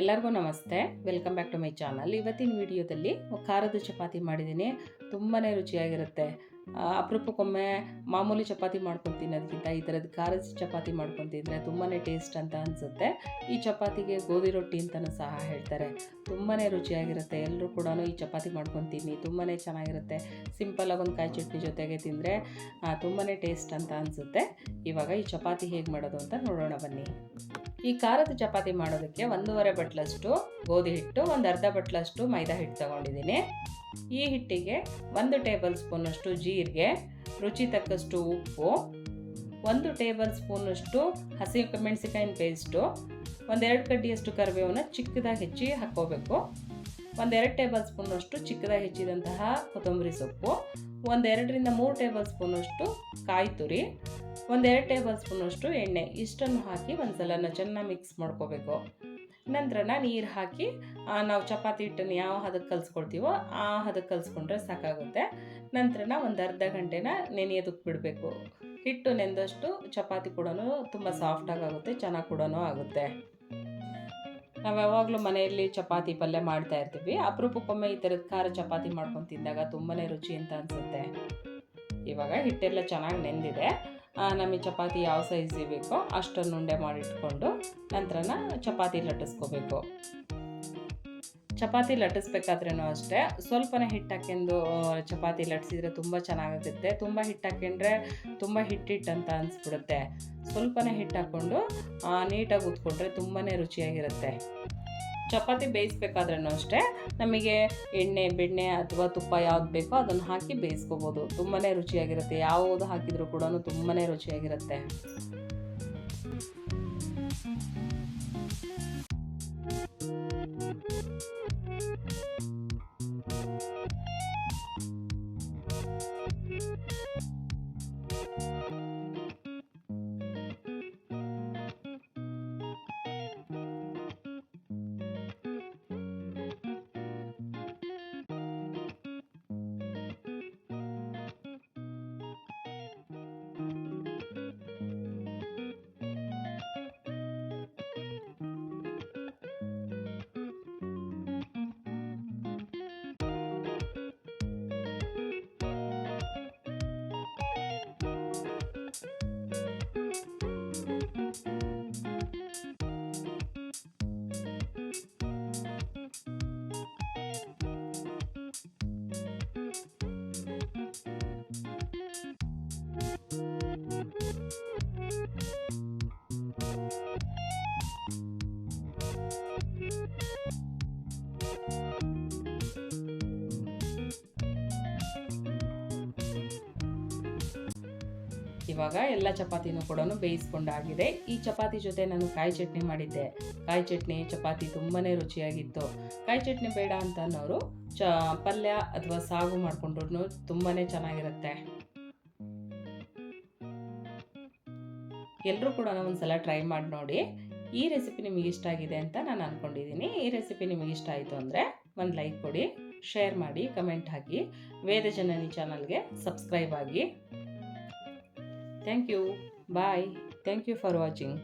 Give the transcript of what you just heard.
ಎಲ್ಲರಿಗೂ ನಮಸ್ತೆ, welcome back to my channel. ಇವತ್ತಿನ ವಿಡಿಯೋದಲ್ಲಿ ಖಾರದ ಚಪಾತಿ ಮಾಡಿದ್ದೀನಿ. ತುಂಬಾ ರುಚಿಯಾಗಿರುತ್ತೆ. ಅಪರೂಪಕ್ಕೊಮ್ಮೆ ಮಾಮೂಲಿ ಚಪಾತಿ ಮಾಡ್ಕೊಂಡು ತಿನ್ನೋದಕ್ಕಿಂತ ಈ ಥರದ ಖಾರದ ಚಪಾತಿ ಮಾಡ್ಕೊಂಡು ತಿಂದರೆ ತುಂಬಾ ಟೇಸ್ಟ್ ಅಂತ ಅನಿಸುತ್ತೆ. ಈ ಚಪಾತಿಗೆ ಗೋಧಿ ರೊಟ್ಟಿ ಅಂತಲೂ ಸಹ ಹೇಳ್ತಾರೆ. ತುಂಬಾ ರುಚಿಯಾಗಿರುತ್ತೆ. ಎಲ್ಲರೂ ಕೂಡ ಈ ಚಪಾತಿ ಮಾಡ್ಕೊಂಡು ತಿನ್ನಿ, ತುಂಬಾ ಚೆನ್ನಾಗಿರುತ್ತೆ. ಸಿಂಪಲಾಗಿ ಒಂದು ಕಾಯಿ ಚಟ್ನಿ ಜೊತೆಗೆ ತಿಂದರೆ ತುಂಬಾ ಟೇಸ್ಟ್ ಅಂತ ಅನಿಸುತ್ತೆ. ಇವಾಗ ಈ ಚಪಾತಿ ಹೇಗೆ ಮಾಡೋದು ಅಂತ ನೋಡೋಣ ಬನ್ನಿ. ಈ ಖಾರದ ಚಪಾತಿ ಮಾಡೋದಕ್ಕೆ 1.5 ಬಟ್ಲಷ್ಟು ಗೋಧಿ ಹಿಟ್ಟು, ಒಂದು ಅರ್ಧ ಬಟ್ಲಷ್ಟು ಮೈದಾ ಹಿಟ್ಟು ತಗೊಂಡಿದ್ದೀನಿ. ಈ ಹಿಟ್ಟಿಗೆ 1 ಟೇಬಲ್ ಸ್ಪೂನಷ್ಟು ಜೀರಿಗೆ, ರುಚಿ ತಕ್ಕಷ್ಟು ಉಪ್ಪು, 1 ಟೇಬಲ್ ಸ್ಪೂನಷ್ಟು ಹಸಿ ಮೆಣಸಿಕಾಯಿನ ಪೇಸ್ಟು, 1-2 ಕಡ್ಡಿಯಷ್ಟು ಕರಿಬೇವನ್ನ ಚಿಕ್ಕದಾಗಿ ಹೆಚ್ಚಿ ಹಾಕ್ಕೋಬೇಕು, 1-2 ಟೇಬಲ್ ಸ್ಪೂನಷ್ಟು ಚಿಕ್ಕದಾಗಿ ಹೆಚ್ಚಿದಂತಹ ಕೊತ್ತಂಬರಿ ಸೊಪ್ಪು, 1-2-3 ಟೇಬಲ್ ಸ್ಪೂನಷ್ಟು ಕಾಯಿ ತುರಿ, 1-2 ಟೇಬಲ್ ಸ್ಪೂನಷ್ಟು ಎಣ್ಣೆ. ಇಷ್ಟನ್ನು ಹಾಕಿ ಒಂದ್ಸಲ ಚೆನ್ನಾಗಿ ಮಿಕ್ಸ್ ಮಾಡ್ಕೋಬೇಕು. ನಂತರ ನೀರು ಹಾಕಿ ನಾವು ಚಪಾತಿ ಹಿಟ್ಟನ್ನು ಯಾವ ಹದಕ್ಕೆ ಕಲಿಸ್ಕೊಳ್ತೀವೋ ಆ ಹದಕ್ಕೆ ಕಲಿಸ್ಕೊಂಡ್ರೆ ಸಾಕಾಗುತ್ತೆ. ನಂತರ ಒಂದು ಅರ್ಧ ಗಂಟೆನ ನೆನೆಯೋದಕ್ಕೆ ಬಿಡಬೇಕು. ಹಿಟ್ಟು ನೆಂದಷ್ಟು ಚಪಾತಿ ಕೂಡ ತುಂಬ ಸಾಫ್ಟಾಗಿ ಆಗುತ್ತೆ, ಚೆನ್ನಾಗಿ ಕೂಡ ಆಗುತ್ತೆ. ನಾವು ಯಾವಾಗಲೂ ಮನೆಯಲ್ಲಿ ಚಪಾತಿ ಪಲ್ಯ ಮಾಡ್ತಾ ಇರ್ತೀವಿ. ಅಪರೂಪಕ್ಕೊಮ್ಮೆ ಈ ಥರದ ಖಾರ ಚಪಾತಿ ಮಾಡ್ಕೊಂಡು ತಿಂದಾಗ ತುಂಬಾ ರುಚಿ ಅಂತ ಅನಿಸುತ್ತೆ. ಇವಾಗ ಹಿಟ್ಟೆಲ್ಲ ಚೆನ್ನಾಗಿ ನೆಂದಿದೆ. ನಮಗೆ ಚಪಾತಿ ಯಾವ ಸೈಜಿಗೆ ಬೇಕೋ ಅಷ್ಟನ್ನು ಉಂಡೆ ಮಾಡಿಟ್ಕೊಂಡು ನಂತರ ಚಪಾತಿ ಲಟ್ಟಿಸ್ಕೋಬೇಕು. ಚಪಾತಿ ಲಟ್ಟಿಸ್ಬೇಕಾದ್ರೂ ಅಷ್ಟೇ ಸ್ವಲ್ಪನೇ ಹಿಟ್ಟು ಹಾಕ್ಕೊಂಡು ಚಪಾತಿ ಲಟ್ಟಿಸಿದ್ರೆ ತುಂಬ ಚೆನ್ನಾಗುತ್ತೆ. ತುಂಬ ಹಿಟ್ಟು ಹಾಕ್ಕೊಂಡ್ರೆ ತುಂಬ ಹಿಟ್ಟು ಅಂತ ಅನಿಸ್ಬಿಡುತ್ತೆ. ಸ್ವಲ್ಪನೇ ಹಿಟ್ಟು ಹಾಕ್ಕೊಂಡು ನೀಟಾಗಿ ಉತ್ಕೊಂಡ್ರೆ ತುಂಬಾ ರುಚಿಯಾಗಿರುತ್ತೆ. ಚಪಾತಿ ಬೇಯಿಸ್ಬೇಕಾದ್ರೂ ಅಷ್ಟೇ ನಮಗೆ ಎಣ್ಣೆ, ಬೆಣ್ಣೆ ಅಥವಾ ತುಪ್ಪ ಯಾವ್ದು ಬೇಕೋ ಅದನ್ನು ಹಾಕಿ ಬೇಯಿಸ್ಕೋಬೋದು. ತುಂಬಾ ರುಚಿಯಾಗಿರುತ್ತೆ. ಯಾವುದು ಹಾಕಿದರೂ ಕೂಡ ತುಂಬಾ ರುಚಿಯಾಗಿರುತ್ತೆ. ಇವಾಗ ಎಲ್ಲ ಚಪಾತಿನೂ ಕೂಡ ಬೇಯಿಸ್ಕೊಂಡಾಗಿದೆ. ಈ ಚಪಾತಿ ಜೊತೆ ನಾನು ಕಾಯಿ ಚಟ್ನಿ ಮಾಡಿದ್ದೆ. ಕಾಯಿ ಚಟ್ನಿ ಚಪಾತಿ ತುಂಬಾ ರುಚಿಯಾಗಿತ್ತು. ಕಾಯಿ ಚಟ್ನಿ ಬೇಡ ಅಂತ ಅನ್ನೋರು ಪಲ್ಯ ಅಥವಾ ಸಾಗು ಮಾಡಿಕೊಂಡ್ರು ತುಂಬಾ ಚೆನ್ನಾಗಿರುತ್ತೆ. ಎಲ್ಲರೂ ಕೂಡ ಒಂದ್ಸಲ ಟ್ರೈ ಮಾಡಿ ನೋಡಿ. ಈ ರೆಸಿಪಿ ನಿಮಗೆ ಇಷ್ಟ ಆಗಿದೆ ಅಂತ ನಾನು ಅಂದ್ಕೊಂಡಿದ್ದೀನಿ. ಈ ರೆಸಿಪಿ ನಿಮಗೆ ಇಷ್ಟ ಆಯಿತು ಅಂದರೆ ಒಂದು ಲೈಕ್ ಕೊಡಿ, ಶೇರ್ ಮಾಡಿ, ಕಮೆಂಟ್ ಹಾಕಿ. ವೇದ ಜನನಿ ಚಾನಲ್ಗೆ ಸಬ್ಸ್ಕ್ರೈಬ್ ಆಗಿ. Thank you. Bye. Thank you for watching.